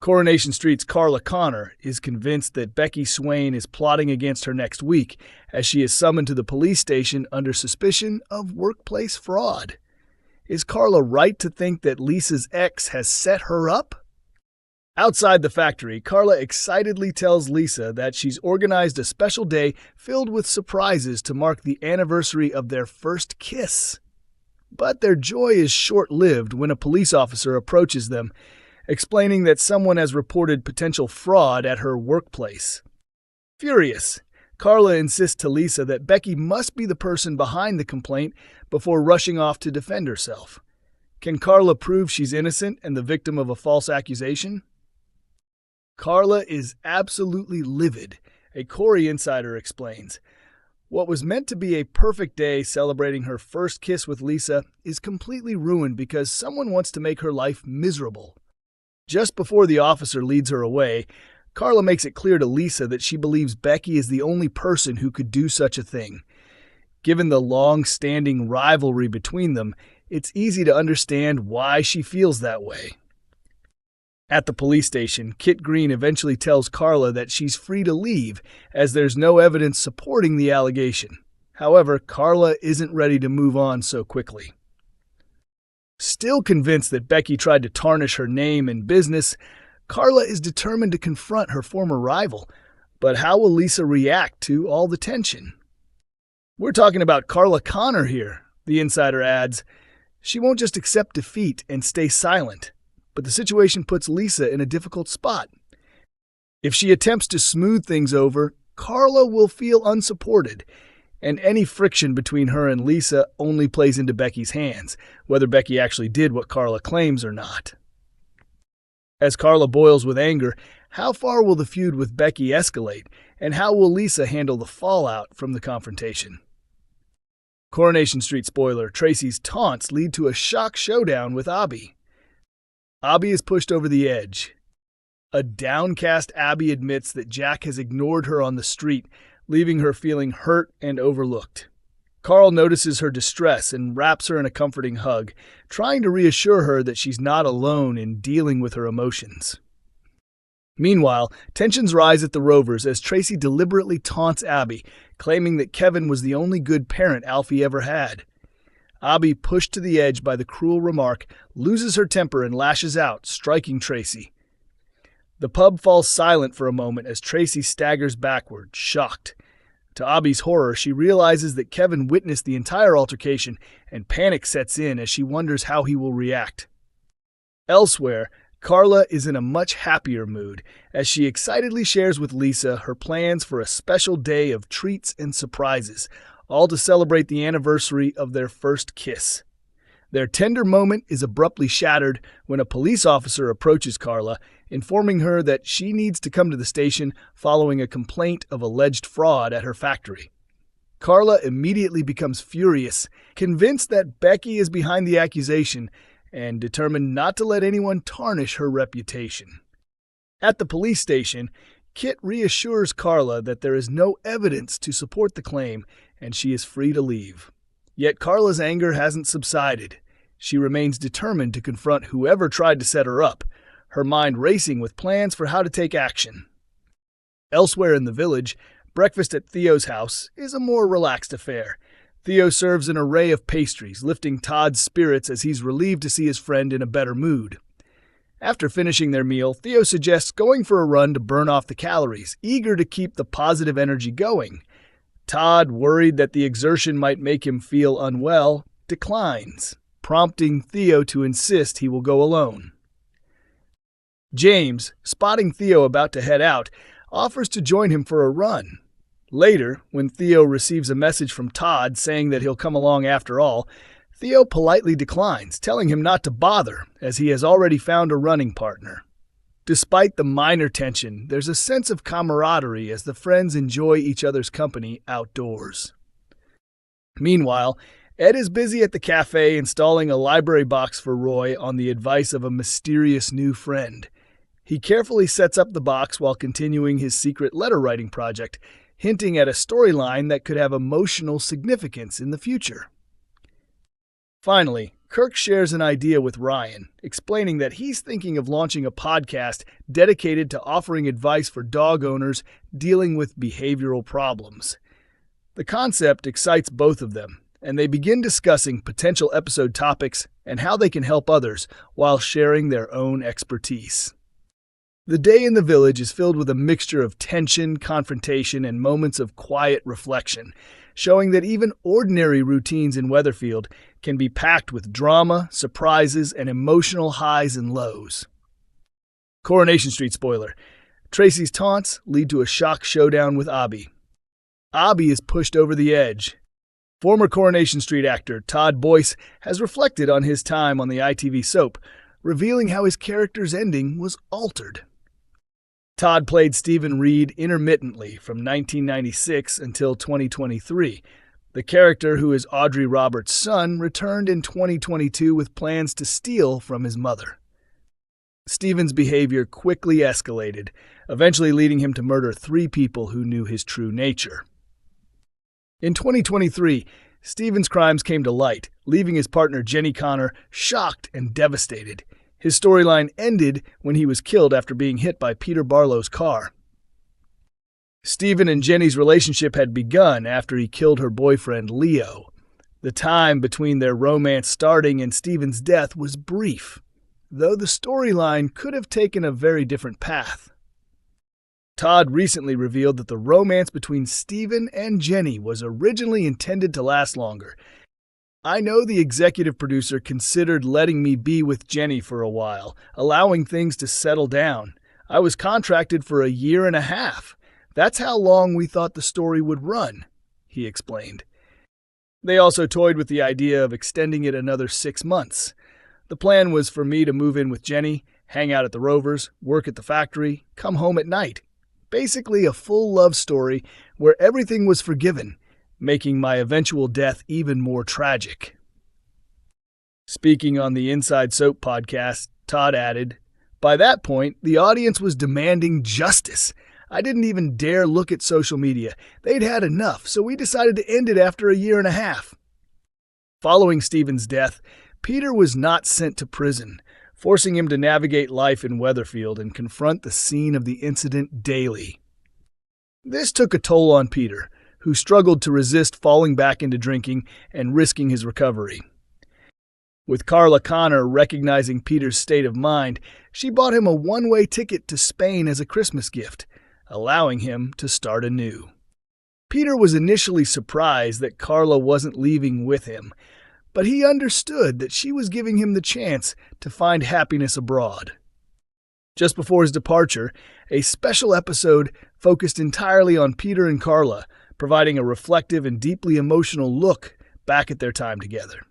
Coronation Street's Carla Connor is convinced that Becky Swain is plotting against her next week as she is summoned to the police station under suspicion of workplace fraud. Is Carla right to think that Lisa's ex has set her up? Outside the factory, Carla excitedly tells Lisa that she's organized a special day filled with surprises to mark the anniversary of their first kiss. But their joy is short-lived when a police officer approaches them, explaining that someone has reported potential fraud at her workplace. Furious, Carla insists to Lisa that Becky must be the person behind the complaint before rushing off to defend herself. Can Carla prove she's innocent and the victim of a false accusation? Carla is absolutely livid, a Corrie insider explains. What was meant to be a perfect day celebrating her first kiss with Lisa is completely ruined because someone wants to make her life miserable. Just before the officer leads her away, Carla makes it clear to Lisa that she believes Becky is the only person who could do such a thing. Given the long-standing rivalry between them, it's easy to understand why she feels that way. At the police station, Kit Green eventually tells Carla that she's free to leave as there's no evidence supporting the allegation. However, Carla isn't ready to move on so quickly. Still convinced that Becky tried to tarnish her name and business, Carla is determined to confront her former rival. But how will Lisa react to all the tension? We're talking about Carla Connor here, the insider adds. She won't just accept defeat and stay silent, but the situation puts Lisa in a difficult spot. If she attempts to smooth things over, Carla will feel unsupported, and any friction between her and Lisa only plays into Becky's hands, whether Becky actually did what Carla claims or not. As Carla boils with anger, how far will the feud with Becky escalate, and how will Lisa handle the fallout from the confrontation? Coronation Street spoiler, Tracy's taunts lead to a shock showdown with Abby. Abby is pushed over the edge. A downcast Abby admits that Jack has ignored her on the street, leaving her feeling hurt and overlooked. Carl notices her distress and wraps her in a comforting hug, trying to reassure her that she's not alone in dealing with her emotions. Meanwhile, tensions rise at the Rovers as Tracy deliberately taunts Abby, claiming that Kevin was the only good parent Alfie ever had. Abby, pushed to the edge by the cruel remark, loses her temper and lashes out, striking Tracy. The pub falls silent for a moment as Tracy staggers backward, shocked. To Abby's horror, she realizes that Kevin witnessed the entire altercation, and panic sets in as she wonders how he will react. Elsewhere, Carla is in a much happier mood as she excitedly shares with Lisa her plans for a special day of treats and surprises, all to celebrate the anniversary of their first kiss. Their tender moment is abruptly shattered when a police officer approaches Carla, informing her that she needs to come to the station following a complaint of alleged fraud at her factory. Carla immediately becomes furious, convinced that Becky is behind the accusation, and determined not to let anyone tarnish her reputation. At the police station, Kit reassures Carla that there is no evidence to support the claim, and she is free to leave. Yet Carla's anger hasn't subsided. She remains determined to confront whoever tried to set her up, her mind racing with plans for how to take action. Elsewhere in the village, breakfast at Theo's house is a more relaxed affair. Theo serves an array of pastries, lifting Todd's spirits as he's relieved to see his friend in a better mood. After finishing their meal, Theo suggests going for a run to burn off the calories, eager to keep the positive energy going. Todd, worried that the exertion might make him feel unwell, declines, prompting Theo to insist he will go alone. James, spotting Theo about to head out, offers to join him for a run. Later, when Theo receives a message from Todd saying that he'll come along after all, Theo politely declines, telling him not to bother, as he has already found a running partner. Despite the minor tension, there's a sense of camaraderie as the friends enjoy each other's company outdoors. Meanwhile, Ed is busy at the cafe installing a library box for Roy on the advice of a mysterious new friend. He carefully sets up the box while continuing his secret letter-writing project, hinting at a storyline that could have emotional significance in the future. Finally, Kirk shares an idea with Ryan, explaining that he's thinking of launching a podcast dedicated to offering advice for dog owners dealing with behavioral problems. The concept excites both of them, and they begin discussing potential episode topics and how they can help others while sharing their own expertise. The day in the village is filled with a mixture of tension, confrontation, and moments of quiet reflection, showing that even ordinary routines in Weatherfield can be packed with drama, surprises, and emotional highs and lows. Coronation Street spoiler. Tracy's taunts lead to a shock showdown with Abby. Abby is pushed over the edge. Former Coronation Street actor Todd Boyce has reflected on his time on the ITV soap, revealing how his character's ending was altered. Todd played Stephen Reed intermittently from 1996 until 2023. The character, who is Audrey Roberts' son, returned in 2022 with plans to steal from his mother. Stephen's behavior quickly escalated, eventually leading him to murder 3 people who knew his true nature. In 2023, Stephen's crimes came to light, leaving his partner Jenny Connor shocked and devastated. His storyline ended when he was killed after being hit by Peter Barlow's car. Stephen and Jenny's relationship had begun after he killed her boyfriend, Leo. The time between their romance starting and Stephen's death was brief, though the storyline could have taken a very different path. Todd recently revealed that the romance between Stephen and Jenny was originally intended to last longer. I know the executive producer considered letting me be with Jenny for a while, allowing things to settle down. I was contracted for a year and a half. That's how long we thought the story would run, he explained. They also toyed with the idea of extending it another 6 months. The plan was for me to move in with Jenny, hang out at the Rovers, work at the factory, come home at night. Basically a full love story where everything was forgiven, making my eventual death even more tragic. Speaking on the Inside Soap podcast, Todd added, "By that point, the audience was demanding justice. I didn't even dare look at social media. They'd had enough, so we decided to end it after a year and a half." Following Stephen's death, Peter was not sent to prison, forcing him to navigate life in Weatherfield and confront the scene of the incident daily. This took a toll on Peter, who struggled to resist falling back into drinking and risking his recovery. With Carla Connor recognizing Peter's state of mind, she bought him a one-way ticket to Spain as a Christmas gift, allowing him to start anew. Peter was initially surprised that Carla wasn't leaving with him, but he understood that she was giving him the chance to find happiness abroad. Just before his departure, a special episode focused entirely on Peter and Carla, providing a reflective and deeply emotional look back at their time together.